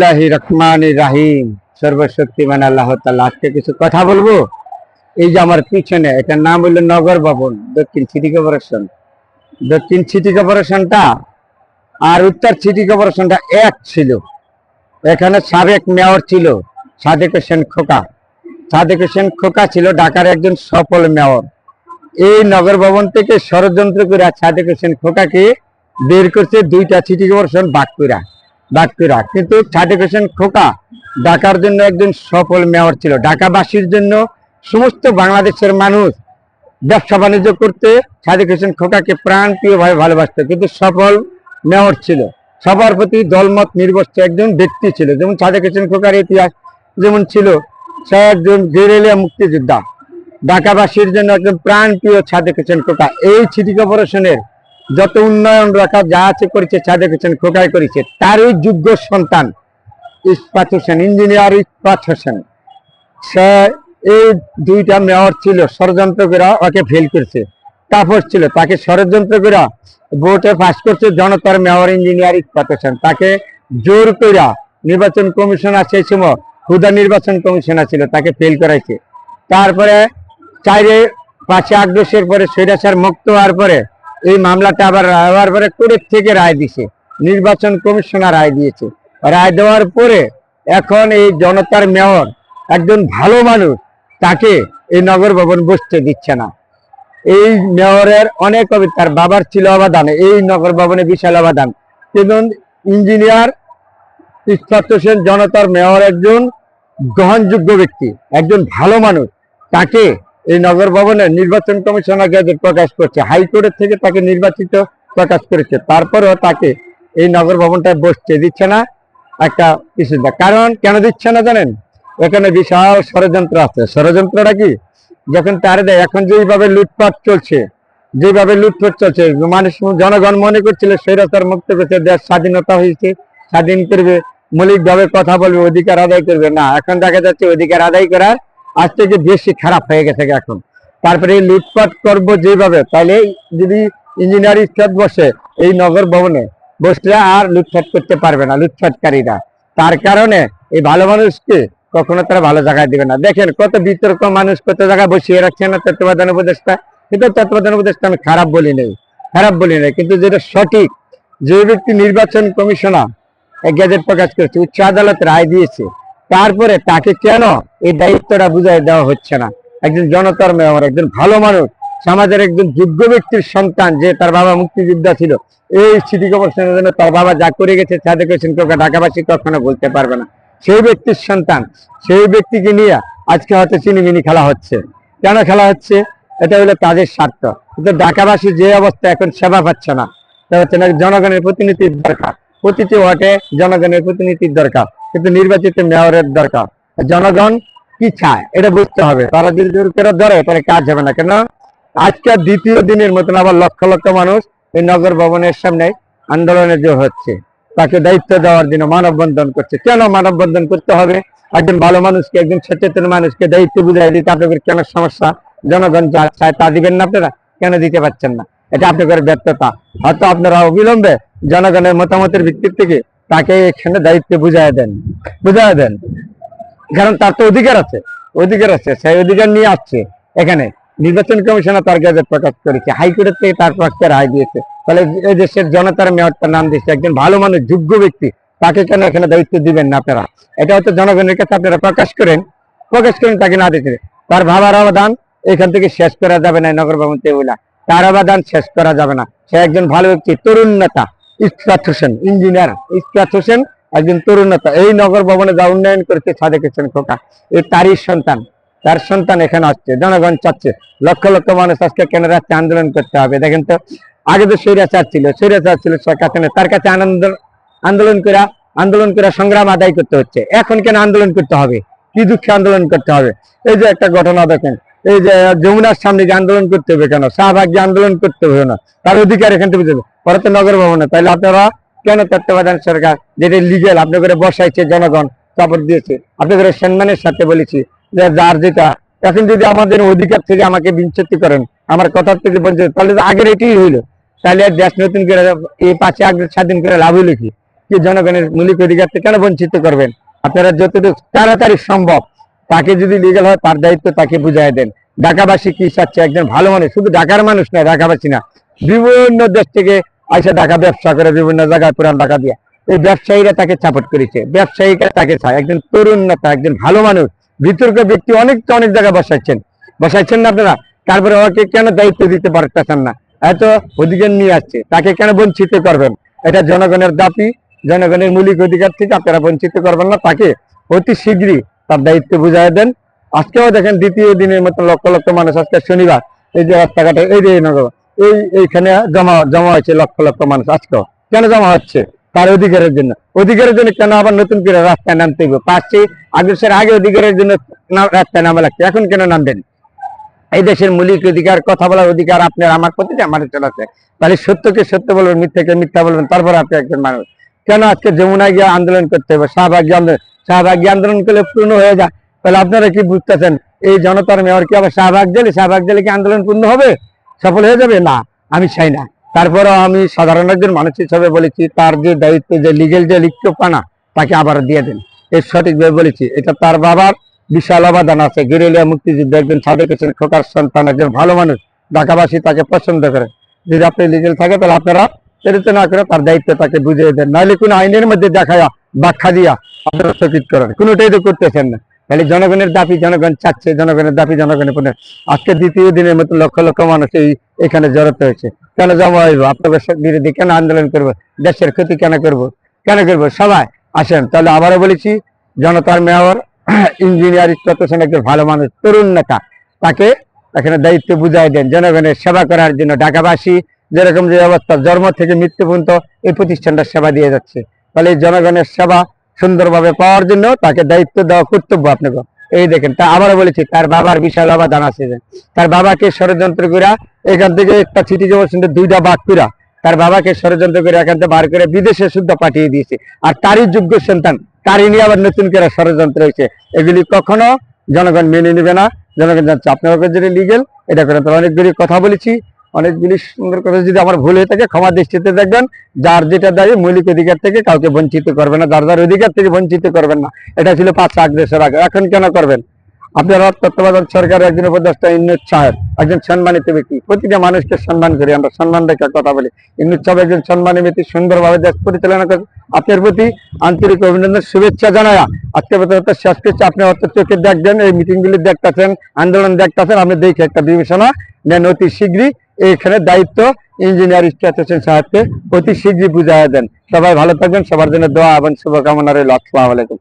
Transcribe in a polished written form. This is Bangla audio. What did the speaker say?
রহমানির সর্বশক্তিমান আল্লাহ তাআলা। আজকে কিছু কথা বলবো। এই যে আমার পিছনে এটার নাম হলো নগর ভবন, দক্ষিণ সিটি কর্পোরেশন। দক্ষিণ সিটি কর্পোরেশনটা আর উত্তর সিটি কর্পোরেশনটা এক ছিল। এখানে সাবেক মেয়র ছিল সাদেক হোসেন খোকা। সাদেক হোসেন খোকা ছিল ঢাকার একজন সফল মেয়র। এই নগর ভবন থেকে ষড়যন্ত্র করে সাদেক হোসেন খোকাকে বের করছে দুইটা সিটি কর্পোরেশন বাগপুরা। কিন্তু সাদেক হোসেন খোকা ঢাকার জন্য একজন সফল মেয়র ছিল। ঢাকাবাসীর জন্য সমস্ত বাংলাদেশের মানুষ ব্যবসা বাণিজ্য করতে সাদেক হোসেন খোকাকে প্রাণপ্রিয়ভাবে ভালোবাসত, কিন্তু সফল মেয়র ছিল। সবার প্রতি দলমত নির্ভরশীল একজন ব্যক্তি ছিল। যেমন সাদেক হোসেন খোকার ইতিহাস যেমন ছিল, সে একজন গেরিলা মুক্তিযোদ্ধা। ঢাকাবাসীর জন্য একজন প্রাণপ্রিয় সাদেক হোসেন খোকা। এই সিটি কর্পোরেশনের যত উন্নয়ন রাখা যা আছে করেছে সাদেক হোসেন খোকাই করেছে। তার ওই যোগ্য সন্তান ইস্পাত হোসেন, ইঞ্জিনিয়ার ইস্পাত হোসেন, সে এই দুইটা মেয়র ছিল, ষড়যন্ত্র করে ওকে ফেল করছে। তাপস ছিল, তাকে ষড়যন্ত্র করে ভোটে পাস করছে জনতার মেয়র ইঞ্জিনিয়ার ইস্পাত হোসেন। তাকে জোর করে নির্বাচন কমিশনার, সেই সময় হুদা নির্বাচন কমিশনার ছিল, তাকে ফেল করাইছে। তারপরে 4-5 আগস্টের পরে স্বৈরাচার মুক্ত হওয়ার পরে এই মামলাটা আবার হওয়ার পরে কোর্ট থেকে রায় দিছে, নির্বাচন কমিশনার রায় দিয়েছে। রায় দেওয়ার পরে এখন এই জনতার মেয়র একজন ভালো মানুষ, তাকে এই নগর ভবন বসতে দিচ্ছে না। এই মেয়রের অনেক তার বাবার ছিল অবদান, এই নগর ভবনে বিশাল অবদান। কিন্তু ইঞ্জিনিয়ার ইস্পাত হোসেন জনতার মেয়র একজন গ্রহণযোগ্য ব্যক্তি, একজন ভালো মানুষ, তাকে এই নগর ভবনের নির্বাচন কমিশনার গেজেট প্রকাশ করছে, হাইকোর্টের থেকে তাকে নির্বাচিত প্রকাশ করেছে। তারপরেও তাকে এই নগর ভবনটায় বসতে দিচ্ছে না একটা কিছু। কারণ কেন দিচ্ছে না জানেন? এখানে বিশাল ষড়যন্ত্র আছে। ষড়যন্ত্রটা কি? যখন তার এখন যেভাবে লুটপাট চলছে, মানুষ জনগণ মনে করছিল স্বৈরাচার মুক্ত করছে, দেশ স্বাধীনতা হয়েছে, স্বাধীন করবে, মৌলিকভাবে কথা বলবে, অধিকার আদায় করবে। না, এখন দেখা যাচ্ছে অধিকার আদায় করার আজ থেকে বেশি খারাপ হয়ে গেছে এখন। তারপরে লুটপাট করবো যেভাবে, তাহলে যদি ইঞ্জিনিয়ার ইস্পাত বসে এই নগর ভবনে, বসলে আর লুটপাট করতে পারবে না লুটপাটকারীরা। তার কারণে এই ভালো মানুষকে কখনো তারা ভালো জায়গায় দিবে না। দেখেন কত বিতর্ক মানুষ কত জায়গায় বসিয়ে রাখছে না তত্ত্বাবধান উপদেষ্টা। কিন্তু তত্ত্বাবধান উপদেষ্টা আমি খারাপ বলি নাই, কিন্তু যেটা সঠিক, যে ব্যক্তি নির্বাচন কমিশনার গেজেট প্রকাশ করেছে, উচ্চ আদালত রায় দিয়েছে, তারপরে তাকে কেন এই দায়িত্বটা বুঝাই দেওয়া হচ্ছে না? একজন জনতার মেয়র, একজন ভালো মানুষ, সমাজের একজন যোগ্য ব্যক্তির সন্তান, যে তার বাবা মুক্তিযোদ্ধা ছিল। এই সিটি কর্পোরেশনের জন্য তার বাবা যা করে গেছে সাদেক হোসেন খোকা ঢাকাবাসী কখনো বলতে পারবে না। সেই ব্যক্তির সন্তান, সেই ব্যক্তিকে নিয়ে আজকে হয়তো চিনিমিনি খেলা হচ্ছে। কেন খেলা হচ্ছে? এটা হলো তাদের স্বার্থ। কিন্তু ঢাকাবাসী যে অবস্থা এখন সেবা পাচ্ছে না, তা হচ্ছে না। জনগণের প্রতিনিধির দরকার, প্রতিটি ওয়ার্ডে জনগণের প্রতিনিধির দরকার, কিন্তু নির্বাচিত মেয়রের দরকার। জনগণ কি চায় এটা বুঝতে হবে। তারা যদি জোর করে ধরে তাহলে কাজ হবে না। কেন আজকে দ্বিতীয় দিনের মতন আবার লক্ষ লক্ষ মানুষ এই নগর ভবনের সামনে আন্দোলনে জোর হচ্ছে, তাকে দায়িত্ব দেওয়ার জন্য মানববন্ধন করছে। কেন মানববন্ধন করতে হবে? একজন ভালো মানুষকে, একজন সচেতন মানুষকে দায়িত্ব বুঝাই দিতে আপনাদের কেন সমস্যা? জনগণ যা চায় তা দিবেন না, আপনারা কেন দিতে পারছেন না? এটা আপনাদের ব্যর্থতা। হয়তো আপনারা অবিলম্বে জনগণের মতামতের ভিত্তির থেকে তাকে এখানে দায়িত্ব বুঝাই দেন। কারণ তার তো অধিকার আছে, সেই অধিকার নিয়ে আসছে। এখানে নির্বাচন কমিশনার তার গেজেট প্রকাশ করেছে, হাইকোর্টের থেকে তার পক্ষে রায় দিয়েছে। তাহলে এই দেশের জনতার মেয়রটার নাম দিয়েছে একজন ভালো মানুষ, যোগ্য ব্যক্তি, তাকে কেন এখানে দায়িত্ব দিবেন না আপনারা? এটা হয়তো জনগণের কাছে আপনারা প্রকাশ করেন, তাকে না দিতে। তার বাবার অবদান এখান থেকে শেষ করা যাবে না। নগর ভবন বলা তার অবদান শেষ করা যাবে না। সে একজন ভালো ব্যক্তি, তরুণ নেতা ইস্পাত হোসেন, ইঞ্জিনিয়ার ইস্পাত হোসেন একজন তরুণ নেতা। এই নগর ভবনে যা উন্নয়ন করেছে সাদেক হোসেন খোকা, এই তারই সন্তান, তার সন্তান এখানে আসছে। জনগণ চাচ্ছে, লক্ষ লক্ষ মানুষ আজকে কেন রাস্তায় আন্দোলন করতে হবে? দেখেন তো, আগে তো স্বৈরাচার ছিল তার কাছে আন্দোলন করে সংগ্রাম আদায় করতে হচ্ছে। এখন কেন আন্দোলন করতে হবে? কি দুঃখে আন্দোলন করতে হবে? এই যে একটা ঘটনা দেখেন, এই যে যমুনার সামনে যে আন্দোলন করতে হবে কেন? শাহবাগ যে আন্দোলন করতে হবে না, তার অধিকার এখান থেকে বুঝবে পরে তো নগর ভবনে। তাহলে আপনারা কেন তত্ত্বাবধান সরকার, যেটা লিগেল আপনাদের বসাইছে, জনগণ সাপোর্ট দিয়েছে, আপনাদের সম্মানের সাথে বলেছি যে যার যেটা, এখন যদি আমাদের অধিকার থেকে আমাকে বিচ্ছেদ করেন, আমার কথার থেকে বলছে, তাহলে আগের এটাই হইলো। তাহলে দেশ নতুন করে এই 5 আগস্ট স্বাধীন করে লাভ হইলো কি? কি জনগণের মৌলিক অধিকার থেকে কেন বঞ্চিত করবেন? আপনারা যতটুকু তাড়াতাড়ি সম্ভব তাকে যদি লিগ্যাল হয় তার দায়িত্ব তাকে বুঝাই দেন। ঢাকাবাসী কি চাচ্ছে? একজন ভালো মানুষ, শুধু ঢাকার মানুষ না, ঢাকাবাসী না, বিভিন্ন দেশ থেকে আইসা ঢাকা ব্যবসা করে বিভিন্ন জায়গায় পুরান ঢাকা দিয়া এই ব্যবসায়ীরা তাকে সাপোর্ট করেছে, ব্যবসায়ীরা তাকে চায়। একজন তরুণ নেতা, একজন ভালো মানুষ, বিতর্ক ব্যক্তি অনেক জায়গায় বসাইছেন না আপনারা? তারপরে ওকে কেন দায়িত্ব দিতে পারতেছেন না? এত অধিকার নিয়ে আসছে, তাকে কেন বঞ্চিত করবেন? এটা জনগণের দাবি, জনগণের মৌলিক অধিকার থেকে আপনারা বঞ্চিত করবেন না। তাকে অতি শীঘ্রই তার দায়িত্ব বুঝাই দেন। আজকেও দেখেন দ্বিতীয় দিনের মতো লক্ষ লক্ষ মানুষ, আজকে শনিবার, এই যে রাস্তাঘাটে এই যে নগর এইখানে জমা হয়েছে লক্ষ লক্ষ মানুষ। আজকেও কেন জমা হচ্ছে? তার অধিকারের জন্য। অধিকারের জন্য কেন আবার নতুন করে রাস্তায় নামতে হবে? 5 আগে অধিকারের জন্য রাস্তায় নামা লাগছে, এখন কেন নামবেন? এই দেশের মৌলিক অধিকার, কথা বলার অধিকার আপনার আমার প্রতিটা মানুষের আছে। তাহলে সত্যকে সত্য বলবেন, মিথ্যাকে মিথ্যা বলবেন, তারপর আপনি একজন মানুষ। কেন আজকে যমুনায় গিয়ে আন্দোলন করতে হবে? শাহবাগী আন্দোলন করলে পূর্ণ হয়ে যায়। তাহলে আপনারা কি বুঝতেছেন? এই জনতার মেয়র কি আবার শাহবাগ জেলে কি আন্দোলন পূর্ণ হবে, সফল হয়ে যাবে? না, আমি চাই না। তারপরও আমি সাধারণ একজন মানুষ হিসাবে বলেছি, তার যে দায়িত্ব, যে লিগেল যে লিপ্তপানা, তাকে আবার দিয়ে দেন। এর সঠিকভাবে বলেছি, এটা তার বাবার বিশাল অবদান আছে। গেরিলিয়া মুক্তিযুদ্ধ, একজন সাবেক খোকার সন্তান, একজন ভালো মানুষ, ঢাকাবাসী তাকে পছন্দ করে। যদি আপনি লিগেল থাকে তাহলে আপনারা প্রেরিত না করে তার দায়িত্ব তাকে বুঝিয়ে দেন। নাহলে কোনো আইনের মধ্যে দেখায়া ব্যাখ্যা দিয়া আপনারা স্থগিত করেন, কোনোটাই তো করতেছেন না। তাহলে জনগণের দাবি জনগণ চাচ্ছে, জনগণের দাবি জনগণের পূর্ণ। আজকে দ্বিতীয় দিনের মতো লক্ষ লক্ষ মানুষ এখানে জড়াতে হয়েছে। কেন জমা হইব? আপনাদের বিরোধী কেন আন্দোলন করবো? দেশের ক্ষতি কেন করবো? সবাই আসেন। তাহলে আবারও বলেছি, জনতার মেয়র ইঞ্জিনিয়ার ইশরাত হোসেন একজন ভালো মানুষ, তরুণ নেতা, তাকে এখানে দায়িত্ব বুঝাই দেন জনগণের সেবা করার জন্য। ঢাকাবাসী যেরকম যে অবস্থা, জন্ম থেকে মৃত্যু পর্যন্ত এই প্রতিষ্ঠানটা সেবা দিয়ে যাচ্ছে। তাহলে এই জনগণের সেবা সুন্দরভাবে পাওয়ার জন্য তাকে দায়িত্ব দেওয়া কর্তব্য আপনাকে। এই দেখেন, তা আবারও বলেছি, তার বাবার বিশাল অবদান আছে। তার বাবাকে ষড়যন্ত্র করে এখান থেকে একটা সিটি কর্পোরেশনের 2টা বাঘ করে তার বাবাকে ষড়যন্ত্র করে এখান থেকে বার করে বিদেশে শুদ্ধ পাঠিয়ে দিয়েছে। আর তারই যোগ্য সন্তান, তারই নিয়ে আবার নতুন করে ষড়যন্ত্র হয়েছে। এগুলি কখনো জনগণ মেনে নেবে না। জনগণ জানছে আপনারা যদি লিগেল এটা করেন। তাহলে অনেকগুলি কথা বলেছি, অনেকগুলি সুন্দর কথা। যদি আমার ভুল হয়ে থাকে ক্ষমা দৃষ্টিতে দেখবেন। যার যেটা দায়ী, মৌলিক অধিকার থেকে কাউকে বঞ্চিত করবেন না, যার যার অধিকার থেকে বঞ্চিত করবেন না। এটা ছিল 5 দেশের আগে, এখন কেন করবেন? আপনারা তত্ত্বাবধায়ক সরকারের একজন উপদেষ্টা ইউনূস সাহেব একজন সম্মানিত ব্যক্তি, প্রতিটা মানুষকে সম্মান করি আমরা, সম্মান রেখে কথা বলি। ইউনূস সাহেব একজন সম্মানী ব্যক্তি, সুন্দরভাবে দেশ পরিচালনা করে। আপনার প্রতি আন্তরিক অভিনন্দন, শুভেচ্ছা জানায়া আজকে শেষ করছি। আপনি অত চোখে দেখবেন, এই মিটিং গুলি দেখতেছেন, আন্দোলন দেখতেছেন, আপনি দেখে একটা বিবেচনা নেন। অতি শীঘ্রই এখানে দায়িত্ব ইঞ্জিনিয়ার ইশরাত হোসেন সাহেবকে অতি শীঘ্রই বুঝাইয়া দেন। সবাই ভালো থাকবেন, সবার জন্য দোয়া এবং শুভকামনা রইল। আসসালামু আলাইকুম।